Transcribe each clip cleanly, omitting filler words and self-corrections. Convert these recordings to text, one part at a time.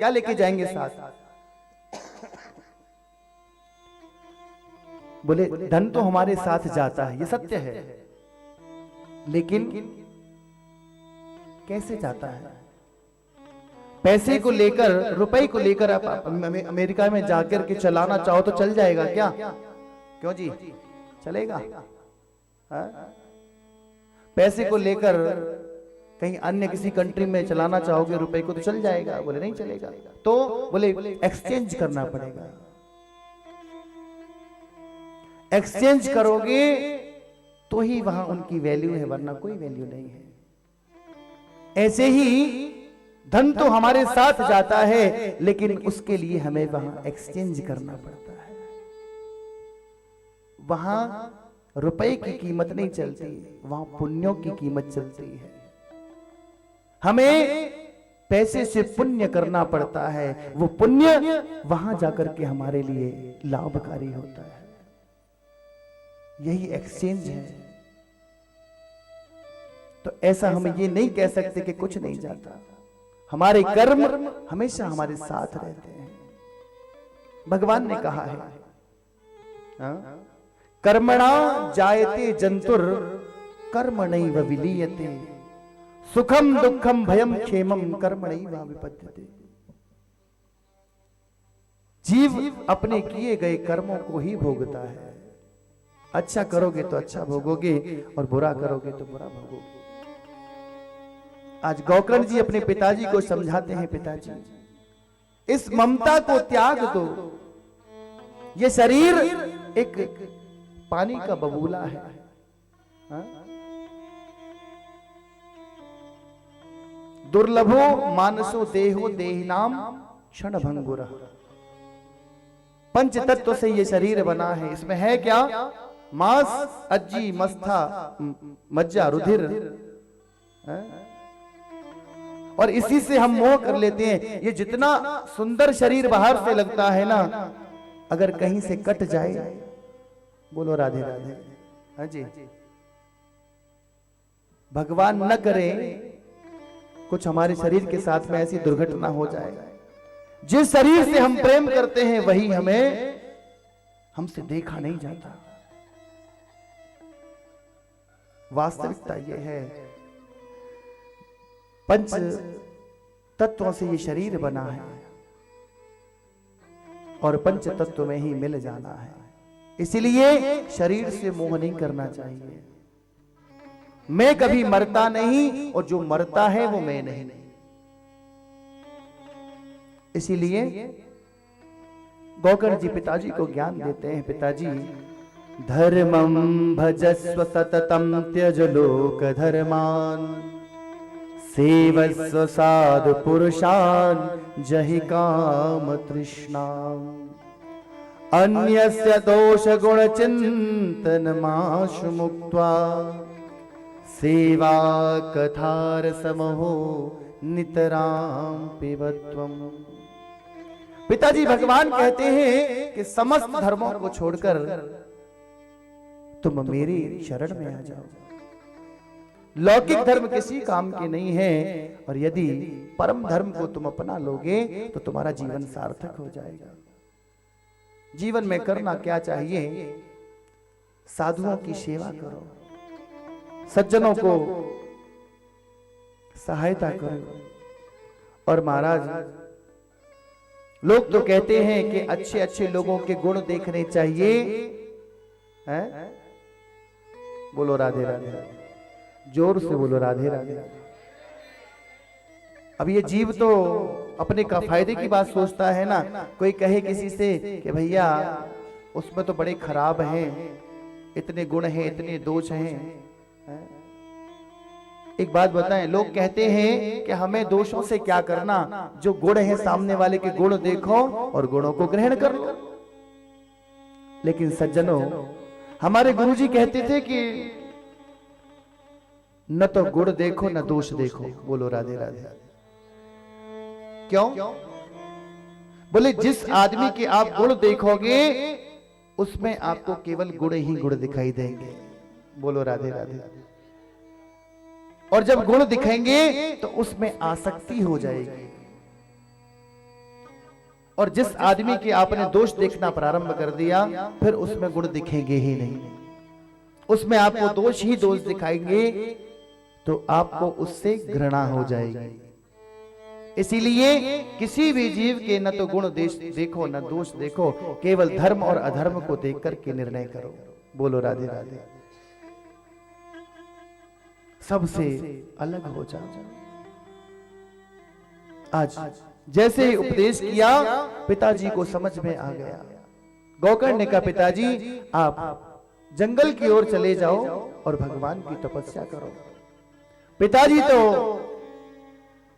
क्या लेके जाएंगे साथ? बोले धन तो हमारे साथ जाता है, ये सत्य है, लेकिन कैसे जाता है? पैसे को लेकर, रुपए को लेकर आप अमेरिका में जाकर के चलाना चाहो तो चल जाएगा क्या? क्यों जी, चलेगा? पैसे को लेकर कहीं अन्य किसी कंट्री में चलाना चाहोगे रुपए को तो चल जाएगा? बोले नहीं चलेगा। तो बोले एक्सचेंज करना पड़ेगा। एक्सचेंज करोगे तो ही वहां उनकी वैल्यू है, वरना कोई वैल्यू नहीं है। ऐसे ही धन तो हमारे साथ जाता है, लेकिन उसके लिए हमें वहां एक्सचेंज करना पड़ता है। वहां रुपए की कीमत नहीं चलती, वहां पुण्यों की कीमत चलती है। हमें पैसे से पुण्य करना पड़ता है, वो पुण्य वहां जाकर के हमारे लिए लाभकारी होता है। यही एक्सचेंज है। तो ऐसा हम ये नहीं कह सकते कि कुछ नहीं जाता। हमारे कर्म हमेशा हमारे साथ रहते हैं। भगवान ने कहा है, कर्मणा जायते जंतुर कर्मणैव विलीयते, सुखम दुखम भयम क्षेमम कर्मणैव विपद्यते। जीव अपने किए गए कर्मों को ही भोगता है। अच्छा करोगे तो अच्छा भोगोगे, और बुरा करोगे तो बुरा भोगोगे। आज गौकर्ण जी अपने पिताजी को समझाते हैं, पिताजी इस ममता को त्याग दो। ये शरीर एक पानी का बबूला है, दुर्लभो मानसो देहो देहिनाम क्षण भंगुर। पंच तत्व से ये शरीर बना है। इसमें है क्या? मांस, अज्जी, मस्था, मज्जा, रुधिर, और इसी से हम मोह कर लेते हैं। ये जितना सुंदर शरीर बाहर से लगता है ना, अगर कहीं से कट जाए, बोलो राधे राधे। हाँ जी, भगवान न करे कुछ हमारे शरीर के साथ में ऐसी दुर्घटना हो जाए, जिस शरीर से हम प्रेम करते हैं वही हमसे देखा नहीं जाता। वास्तविकता यह है, पंच तत्वों से ये शरीर बना है और पंच तत्व में ही मिल जाना है। इसलिए शरीर से मोह नहीं करना चाहिए। मैं कभी मरता नहीं, और जो मरता है वो मैं नहीं। इसीलिए गौकर्ण जी पिताजी को ज्ञान देते हैं, पिताजी धर्मं भजस्व सततं त्यज लोक धर्मान, सेवस्व साधु पुरुषान् जहि काम तृष्णाम्, अन्यस्य दोष गुण चिंतन माशु मुक्त्वा, सेवा कथार समहो नितराम पिबत्वम। पिताजी भगवान कहते हैं कि समस्त धर्मों को छोड़कर तुम मेरी शरण में आ जाओ। लौकिक धर्म किसी काम के नहीं है, और यदि परम धर्म को तुम अपना लोगे तो तुम्हारा जीवन सार्थक हो जाएगा। जीवन में करना क्या चाहिए? साधुओं की सेवा करो, सज्जनों को सहायता करो। और महाराज, लोग तो कहते हैं कि अच्छे अच्छे लोगों के गुण देखने चाहिए, हैं? बोलो राधे राधे, जोर से बोलो राधे राधे। अब ये जीव तो अपने का फायदे की बात सोचता है ना। कोई कहे किसी से कि भैया उसमें तो बड़े खराब हैं, इतने गुण हैं, इतने दोष हैं। एक बात बताएं, लोग कहते हैं कि हमें दोषों से क्या करना, जो गुण है सामने वाले के गुण देखो और गुणों को ग्रहण कर लो। लेकिन सज्जनों, हमारे गुरुजी कहते थे कि न तो गुण देखो न दोष देखो। बोलो राधे राधे। क्यों? बोले जिस आदमी के आप गुण देखोगे उसमें आपको केवल गुण ही गुण दिखाई देंगे। बोलो राधे राधे। और जब गुण दिखेंगे तो उसमें आसक्ति हो जाएगी। और जिस आदमी के आपने दोष देखना प्रारंभ कर दिया फिर उसमें गुण दिखेंगे ही नहीं, उसमें आपको दोष ही दोष दिखाएंगे, तो आपको उससे घृणा हो जाएगी। इसीलिए किसी भी जीव के न तो गुण देखो न दोष देखो, केवल धर्म और अधर्म को देख करके निर्णय करो। बोलो राधे राधे। सबसे अलग हो जाओ। आज जैसे ही उपदेश किया पिताजी को समझ में आ गया। गोकर्ण ने कहा पिताजी आप जंगल की ओर चले जाओ और भगवान की तपस्या करो। पिताजी तो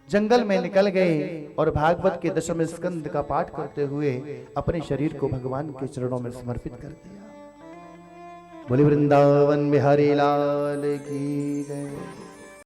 जंगल में निकल गए और भागवत के 10वें स्कंद का पाठ करते हुए अपने शरीर को भगवान के चरणों में समर्पित कर दिया। बोले वृंदावन बिहारी लाल की जय।